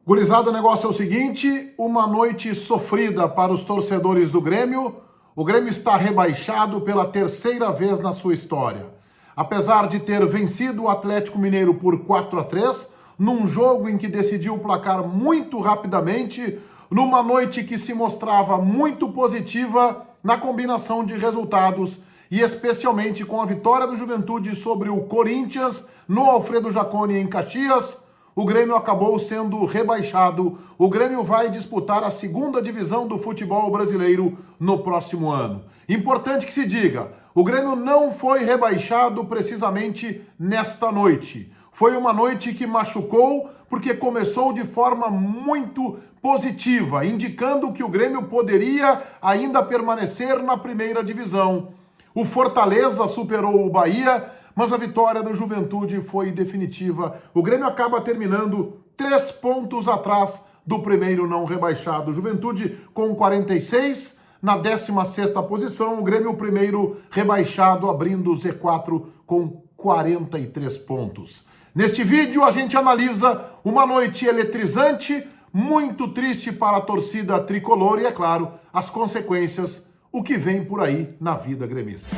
Gurizada, o negócio é o seguinte, uma noite sofrida para os torcedores do Grêmio. O Grêmio está rebaixado pela terceira vez na sua história. Apesar de ter vencido o Atlético Mineiro por 4-3, num jogo em que decidiu o placar muito rapidamente, numa noite que se mostrava muito positiva na combinação de resultados e especialmente com a vitória do Juventude sobre o Corinthians no Alfredo Jaconi em Caxias, o Grêmio acabou sendo rebaixado. O Grêmio vai disputar a segunda divisão do futebol brasileiro no próximo ano. Importante que se diga, o Grêmio não foi rebaixado precisamente nesta noite. Foi uma noite que machucou porque começou de forma muito positiva, indicando que o Grêmio poderia ainda permanecer na primeira divisão. O Fortaleza superou o Bahia, mas a vitória do Juventude foi definitiva. O Grêmio acaba terminando 3 pontos atrás do primeiro não rebaixado. Juventude com 46, na 16ª posição. O Grêmio, o primeiro rebaixado, abrindo o Z4 com 43 pontos. Neste vídeo a gente analisa uma noite eletrizante, muito triste para a torcida tricolor e, é claro, as consequências, o que vem por aí na vida gremista.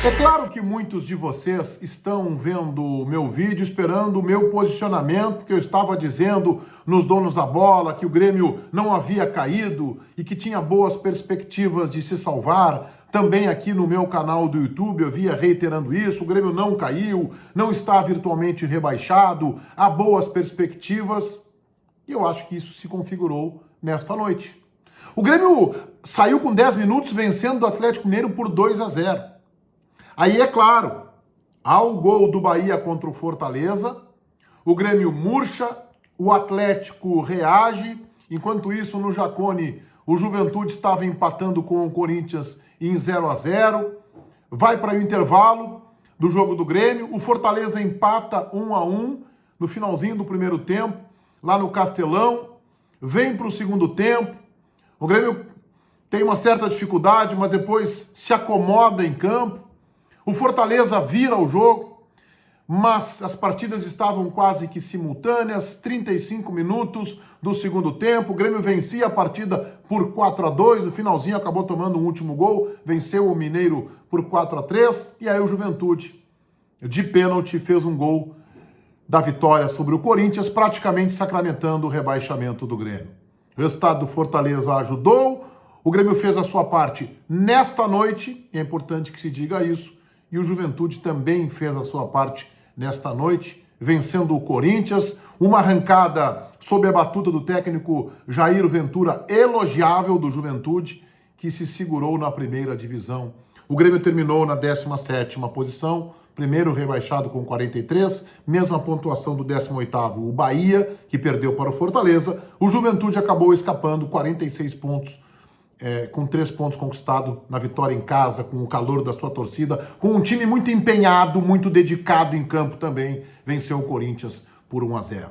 É claro que muitos de vocês estão vendo o meu vídeo, esperando o meu posicionamento, que eu estava dizendo nos donos da bola, que o Grêmio não havia caído e que tinha boas perspectivas de se salvar. Também aqui no meu canal do YouTube eu via reiterando isso, o Grêmio não caiu, não está virtualmente rebaixado, há boas perspectivas. E eu acho que isso se configurou nesta noite. O Grêmio saiu com 10 minutos vencendo o Atlético Mineiro por 2-0. Aí, é claro, há o gol do Bahia contra o Fortaleza, o Grêmio murcha, o Atlético reage, enquanto isso no Jaconi o Juventude estava empatando com o Corinthians em 0-0, vai para o intervalo do jogo do Grêmio, o Fortaleza empata 1-1 no finalzinho do primeiro tempo, lá no Castelão, vem para o segundo tempo, o Grêmio tem uma certa dificuldade, mas depois se acomoda em campo. O Fortaleza vira o jogo, mas as partidas estavam quase que simultâneas, 35 minutos do segundo tempo, o Grêmio vencia a partida por 4-2, no finalzinho acabou tomando um último gol, venceu o Mineiro por 4-3, e aí o Juventude, de pênalti, fez um gol da vitória sobre o Corinthians, praticamente sacramentando o rebaixamento do Grêmio. O resultado do Fortaleza ajudou, o Grêmio fez a sua parte nesta noite, e é importante que se diga isso, e o Juventude também fez a sua parte nesta noite, vencendo o Corinthians, uma arrancada sob a batuta do técnico Jair Ventura, elogiável do Juventude, que se segurou na primeira divisão. O Grêmio terminou na 17ª posição, primeiro rebaixado com 43, mesma pontuação do 18º, o Bahia, que perdeu para o Fortaleza. O Juventude acabou escapando 46 pontos, com 3 pontos conquistados na vitória em casa, com o calor da sua torcida, com um time muito empenhado, muito dedicado em campo também, venceu o Corinthians por 1-0.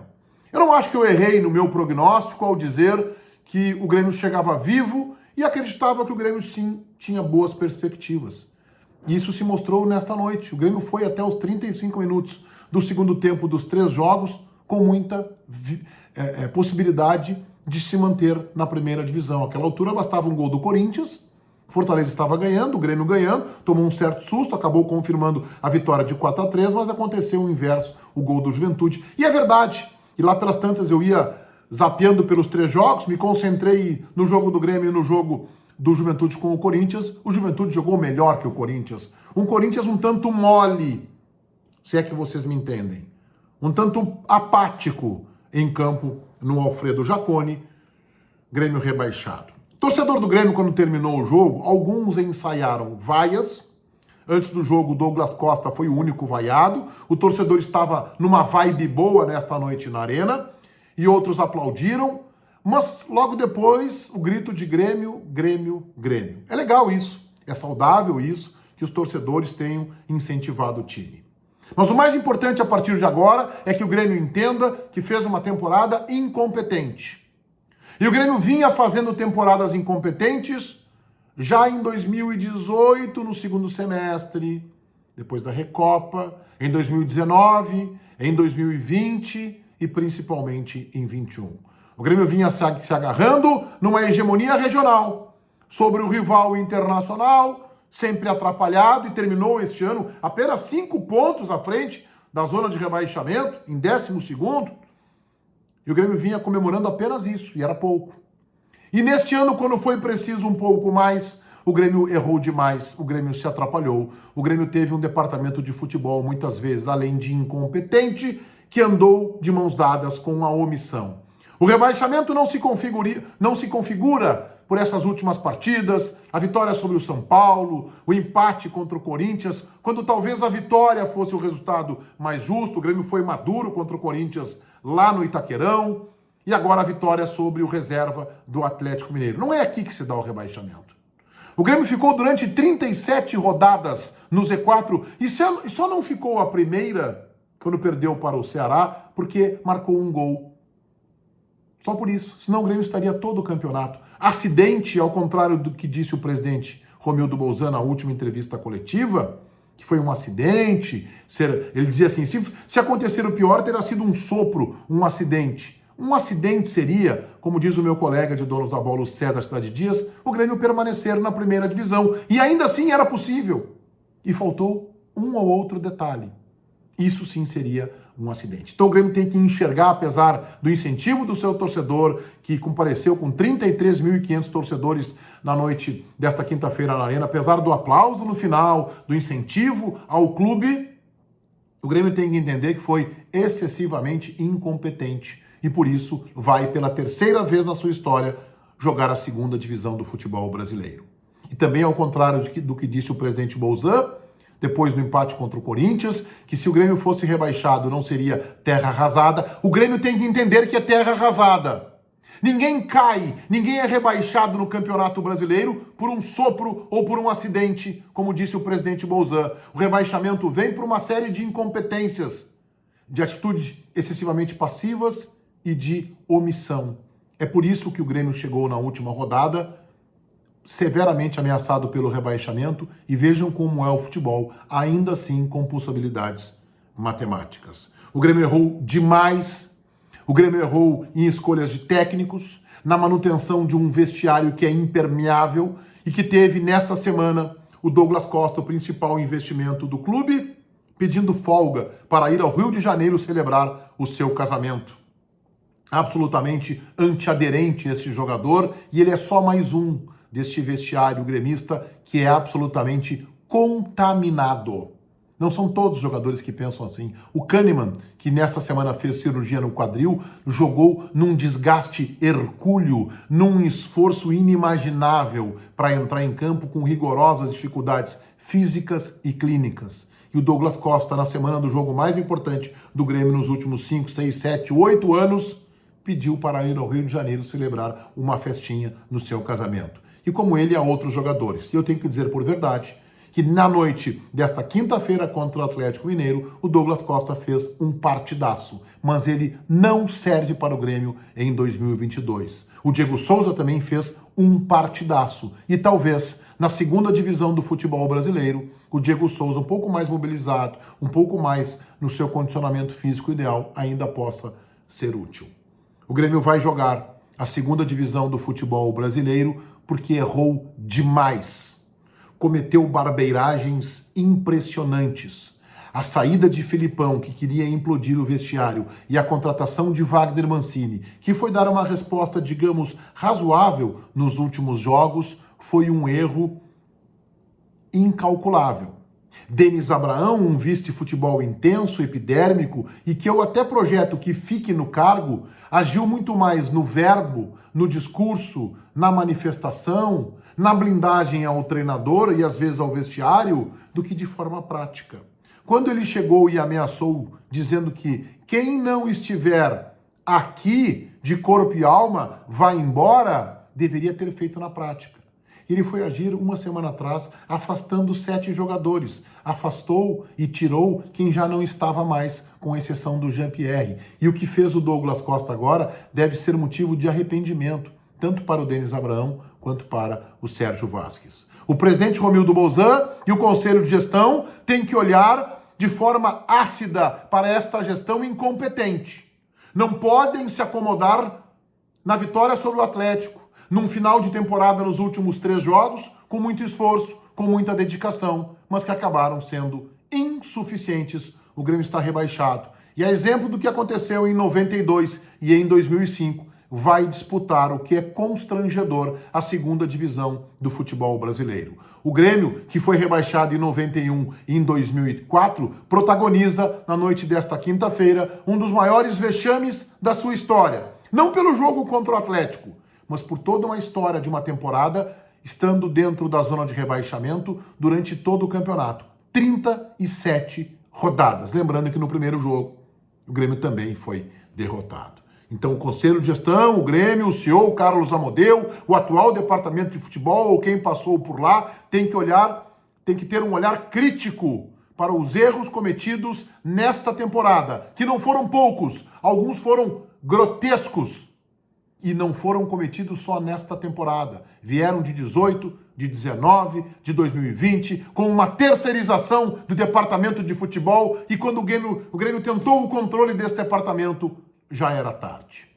Eu não acho que eu errei no meu prognóstico ao dizer que o Grêmio chegava vivo e acreditava que o Grêmio sim tinha boas perspectivas. E isso se mostrou nesta noite. O Grêmio foi até os 35 minutos do segundo tempo dos 3 jogos com muita possibilidade de se manter na primeira divisão. Àquela altura bastava um gol do Corinthians, Fortaleza estava ganhando, o Grêmio ganhando, tomou um certo susto, acabou confirmando a vitória de 4-3, mas aconteceu o inverso, o gol do Juventude. E é verdade, e lá pelas tantas eu ia zapeando pelos 3 jogos, me concentrei no jogo do Grêmio e no jogo do Juventude com o Corinthians. O Juventude jogou melhor que o Corinthians. Um Corinthians um tanto mole, se é que vocês me entendem. Um tanto apático em campo no Alfredo Jaconi, Grêmio rebaixado. Torcedor do Grêmio, quando terminou o jogo, alguns ensaiaram vaias. Antes do jogo, Douglas Costa foi o único vaiado. O torcedor estava numa vibe boa nesta noite na arena e outros aplaudiram. Mas logo depois, o grito de Grêmio, Grêmio, Grêmio. É legal isso, é saudável isso, que os torcedores tenham incentivado o time. Mas o mais importante a partir de agora é que o Grêmio entenda que fez uma temporada incompetente. E o Grêmio vinha fazendo temporadas incompetentes já em 2018, no segundo semestre, depois da Recopa, em 2019, em 2020 e principalmente em 21. O Grêmio vinha se agarrando numa hegemonia regional sobre o rival internacional, sempre atrapalhado, e terminou este ano apenas 5 pontos à frente da zona de rebaixamento, em 12º, e o Grêmio vinha comemorando apenas isso, e era pouco. E neste ano, quando foi preciso um pouco mais, o Grêmio errou demais, o Grêmio se atrapalhou, o Grêmio teve um departamento de futebol, muitas vezes, além de incompetente, que andou de mãos dadas com a omissão. O rebaixamento não se configura por essas últimas partidas, a vitória sobre o São Paulo, o empate contra o Corinthians, quando talvez a vitória fosse o resultado mais justo. O Grêmio foi maduro contra o Corinthians lá no Itaquerão, e agora a vitória sobre o reserva do Atlético Mineiro. Não é aqui que se dá o rebaixamento. O Grêmio ficou durante 37 rodadas no Z4 e só não ficou a primeira quando perdeu para o Ceará porque marcou um gol. Só por isso. Senão o Grêmio estaria todo o campeonato. Acidente, ao contrário do que disse o presidente Romildo Bolzan na última entrevista coletiva, que foi um acidente. Ele dizia assim, se acontecer o pior, terá sido um sopro, um acidente. Um acidente seria, como diz o meu colega de Donos da Bola, o César Cidade Dias, o Grêmio permanecer na primeira divisão. E ainda assim era possível. E faltou um ou outro detalhe. Isso sim seria um acidente. Então o Grêmio tem que enxergar, apesar do incentivo do seu torcedor, que compareceu com 33.500 torcedores na noite desta quinta-feira na Arena, apesar do aplauso no final, do incentivo ao clube, o Grêmio tem que entender que foi excessivamente incompetente e por isso vai pela terceira vez na sua história jogar a segunda divisão do futebol brasileiro. E também ao contrário do que disse o presidente Bolzan, depois do empate contra o Corinthians, que se o Grêmio fosse rebaixado não seria terra arrasada. O Grêmio tem que entender que é terra arrasada. Ninguém cai, ninguém é rebaixado no Campeonato Brasileiro por um sopro ou por um acidente, como disse o presidente Bolzan. O rebaixamento vem por uma série de incompetências, de atitudes excessivamente passivas e de omissão. É por isso que o Grêmio chegou na última rodada severamente ameaçado pelo rebaixamento, e vejam como é o futebol, ainda assim com possibilidades matemáticas. O Grêmio errou demais, o Grêmio errou em escolhas de técnicos, na manutenção de um vestiário que é impermeável e que teve nessa semana o Douglas Costa, o principal investimento do clube, pedindo folga para ir ao Rio de Janeiro celebrar o seu casamento. Absolutamente antiaderente esse jogador, e ele é só mais um deste vestiário gremista que é absolutamente contaminado. Não são todos os jogadores que pensam assim. O Kahneman, que nesta semana fez cirurgia no quadril, jogou num desgaste hercúleo, num esforço inimaginável para entrar em campo com rigorosas dificuldades físicas e clínicas. E o Douglas Costa, na semana do jogo mais importante do Grêmio nos últimos 5, 6, 7, 8 anos, pediu para ir ao Rio de Janeiro celebrar uma festinha no seu casamento. E como ele, há outros jogadores. E eu tenho que dizer por verdade que na noite desta quinta-feira contra o Atlético Mineiro, o Douglas Costa fez um partidaço, mas ele não serve para o Grêmio em 2022. O Diego Souza também fez um partidaço, e talvez na segunda divisão do futebol brasileiro, o Diego Souza, um pouco mais mobilizado, um pouco mais no seu condicionamento físico ideal, ainda possa ser útil. O Grêmio vai jogar a segunda divisão do futebol brasileiro porque errou demais. Cometeu barbeiragens impressionantes. A saída de Filipão, que queria implodir o vestiário, e a contratação de Wagner Mancini, que foi dar uma resposta, digamos, razoável nos últimos jogos, foi um erro incalculável. Denis Abraão, um vice-futebol intenso, epidérmico, e que eu até projeto que fique no cargo, agiu muito mais no verbo, no discurso, na manifestação, na blindagem ao treinador e às vezes ao vestiário, do que de forma prática. Quando ele chegou e ameaçou, dizendo que quem não estiver aqui de corpo e alma vai embora, deveria ter feito na prática. Ele foi agir uma semana atrás, afastando 7 jogadores. Afastou e tirou quem já não estava mais, com exceção do Jean-Pierre. E o que fez o Douglas Costa agora deve ser motivo de arrependimento, tanto para o Denis Abraão quanto para o Sérgio Vázquez. O presidente Romildo Bolzan e o conselho de gestão têm que olhar de forma ácida para esta gestão incompetente. Não podem se acomodar na vitória sobre o Atlético, num final de temporada nos últimos 3 jogos, com muito esforço, com muita dedicação, mas que acabaram sendo insuficientes. O Grêmio está rebaixado. E a exemplo do que aconteceu em 92 e em 2005, vai disputar o que é constrangedor, a segunda divisão do futebol brasileiro. O Grêmio, que foi rebaixado em 91 e em 2004, protagoniza na noite desta quinta-feira um dos maiores vexames da sua história. Não pelo jogo contra o Atlético, mas por toda uma história de uma temporada estando dentro da zona de rebaixamento durante todo o campeonato. 37 rodadas. Lembrando que no primeiro jogo o Grêmio também foi derrotado. Então o Conselho de Gestão, o Grêmio, o CEO, o Carlos Amodeu, o atual departamento de futebol, ou quem passou por lá, tem que ter um olhar crítico para os erros cometidos nesta temporada, que não foram poucos, alguns foram grotescos e não foram cometidos só nesta temporada. Vieram de 18, de 19, de 2020, com uma terceirização do departamento de futebol e quando o Grêmio tentou o controle desse departamento, já era tarde.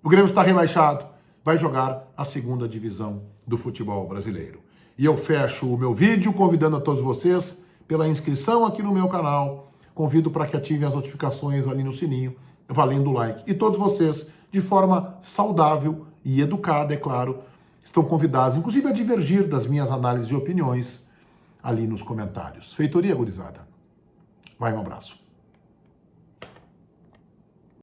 O Grêmio está rebaixado, vai jogar a segunda divisão do futebol brasileiro. E eu fecho o meu vídeo convidando a todos vocês pela inscrição aqui no meu canal. Convido para que ativem as notificações ali no sininho, valendo o like. E todos vocês, de forma saudável e educada, é claro, estão convidados, inclusive, a divergir das minhas análises e opiniões ali nos comentários. Feitoria, gurizada. Vai, um abraço.